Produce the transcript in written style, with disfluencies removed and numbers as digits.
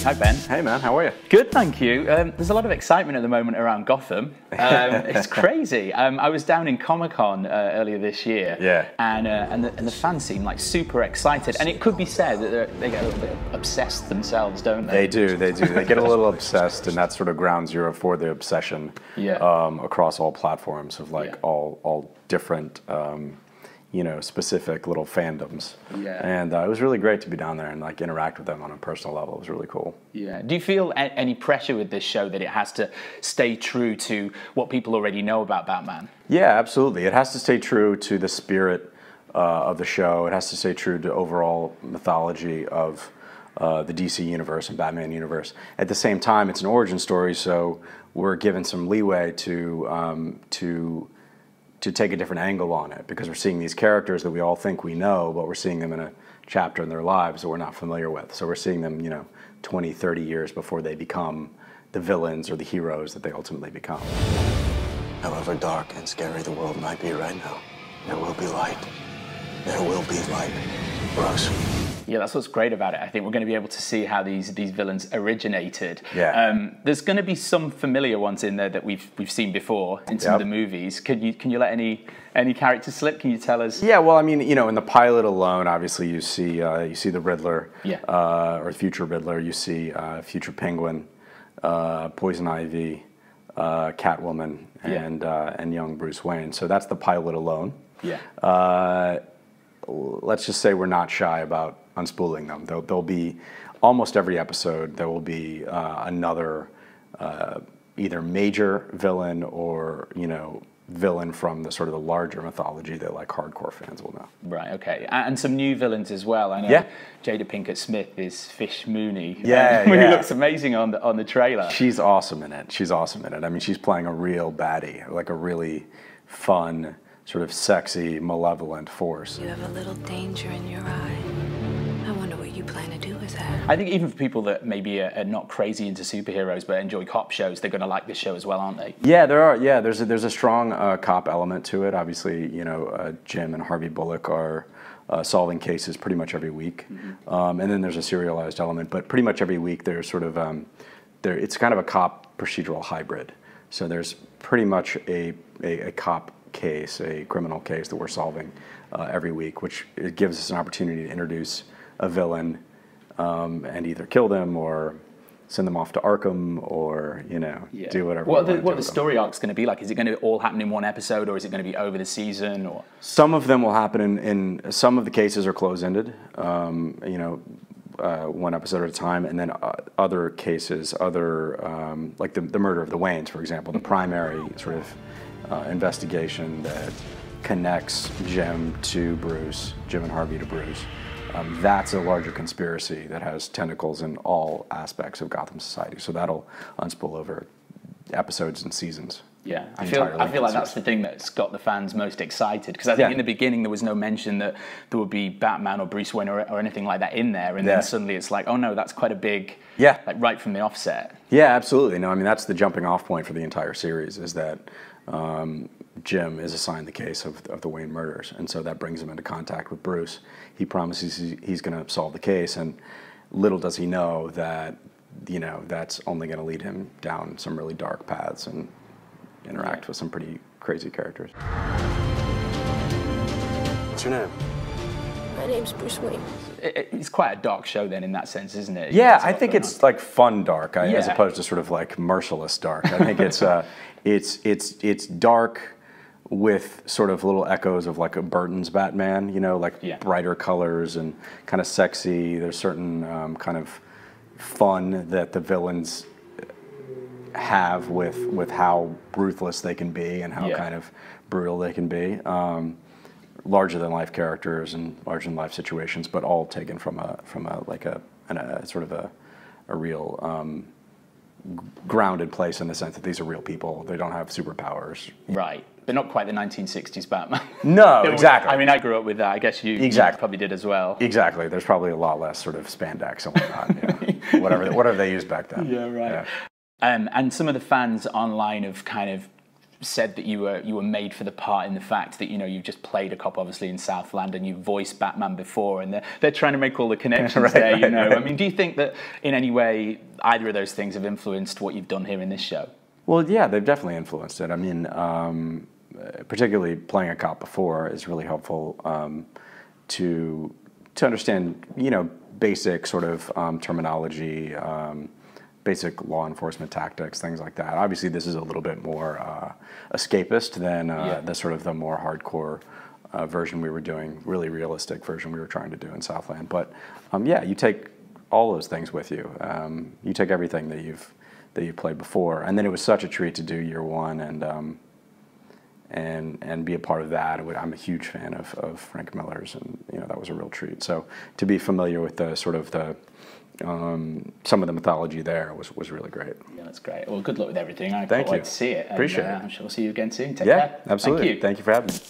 Hi, Ben. Hey, man. How are you? Good, thank you. There's a lot of excitement at the moment around Gotham. It's crazy. I was down in Comic-Con earlier this year, Yeah. and the fans seem like super excited. And it could be said that they get a little bit obsessed themselves, don't they? They do. They get a little obsessed, and that's sort of ground zero for the obsession. Yeah. Across all platforms of like all different. Specific little fandoms. Yeah. And it was really great to be down there and like interact with them on a personal level. It was really cool. Yeah. Do you feel any pressure with this show that it has to stay true to what people already know about Batman? Yeah, absolutely. It has to stay true to the spirit of the show. It has to stay true to overall mythology of the DC universe and Batman universe. At the same time, it's an origin story, so we're given some leeway to take a different angle on it, because we're seeing these characters that we all think we know, but we're seeing them in a chapter in their lives that we're not familiar with. So we're seeing them, 20, 30 years before they become the villains or the heroes that they ultimately become. However dark and scary the world might be right now, there will be light. There will be light for us. Yeah, that's what's great about it. I think we're going to be able to see how these villains originated. Yeah. There's going to be some familiar ones in there that we've seen before in some of the movies. Can you let any characters slip? Can you tell us? Yeah. Well, I mean, in the pilot alone, obviously you see the Riddler, or future Riddler. You see future Penguin, Poison Ivy, Catwoman, and young Bruce Wayne. So that's the pilot alone. Yeah. Let's just say we're not shy about unspooling them. There'll be almost every episode. There will be another either major villain or villain from the sort of the larger mythology that like hardcore fans will know. Right. Okay. And some new villains as well. I know Jada Pinkett Smith is Fish Mooney. Who looks amazing on the trailer. She's awesome in it. I mean, she's playing a real baddie, like a really fun, sort of sexy, malevolent force. You have a little danger in your eye. I wonder what you plan to do with that. I think even for people that maybe are not crazy into superheroes but enjoy cop shows, they're going to like this show as well, aren't they? Yeah, there are. Yeah, there's a strong cop element to it. Obviously, Jim and Harvey Bullock are solving cases pretty much every week, and then there's a serialized element. But pretty much every week, there's sort of it's kind of a cop procedural hybrid. So there's pretty much a cop case, a criminal case that we're solving every week, which it gives us an opportunity to introduce a villain and either kill them or send them off to Arkham or do whatever. What the story arc's going to be like? Is it going to all happen in one episode, or is it going to be over the season? Or some of them will happen in some of the cases are close-ended. One episode at a time, and then other cases, like the murder of the Waynes, for example, the primary sort of investigation that connects Jim and Harvey to Bruce. That's a larger conspiracy that has tentacles in all aspects of Gotham society. So that'll unspool over episodes and seasons. Yeah, I feel like that's the thing that's got the fans most excited, because I think in the beginning there was no mention that there would be Batman or Bruce Wayne or anything like that in there, and then suddenly it's like, oh no, that's quite a big, like right from the offset. Yeah, absolutely. No, I mean that's the jumping off point for the entire series, is that Jim is assigned the case of the Wayne murders, and so that brings him into contact with Bruce. He promises he's going to solve the case, and little does he know that that's only going to lead him down some really dark paths and interact with some pretty crazy characters. What's your name? My name's Bruce Wayne. It's quite a dark show then, in that sense, isn't it? Yeah, I think it's like fun dark, as opposed to sort of like merciless dark. I think it's dark with sort of little echoes of like a Burton's Batman, brighter colors and kind of sexy. There's certain kind of fun that the villains have with how ruthless they can be and how kind of brutal they can be. Larger than life characters and larger than life situations, but all taken from a sort of a real grounded place, in the sense that these are real people. They don't have superpowers. Right. But not quite the 1960s Batman. No, exactly. I mean, I grew up with that. I guess you probably did as well. Exactly. There's probably a lot less sort of spandex and whatnot. Whatever they used back then. Yeah, right. Yeah. And some of the fans online have kind of said that you were made for the part in the fact that, you know, you've just played a cop obviously in Southland and you've voiced Batman before, and they're trying to make all the connections there, you know. I mean, do you think that in any way either of those things have influenced what you've done here in this show? Well, yeah, they've definitely influenced it. I mean, particularly playing a cop before is really helpful to understand, you know, basic sort of terminology, basic law enforcement tactics, things like that. Obviously, this is a little bit more escapist than the sort of the more hardcore version we were doing, really realistic version we were trying to do in Southland. But yeah, you take all those things with you. You take everything that you've played before, and then it was such a treat to do year one and be a part of that. I'm a huge fan of Frank Miller's, and you know that was a real treat. So to be familiar with the sort of the some of the mythology there was really great. Yeah, that's great. Well, good luck with everything. I can't wait to see it. Appreciate it. I'm sure we'll see you again soon. Take care. Yeah, absolutely. Thank you. Thank you for having me.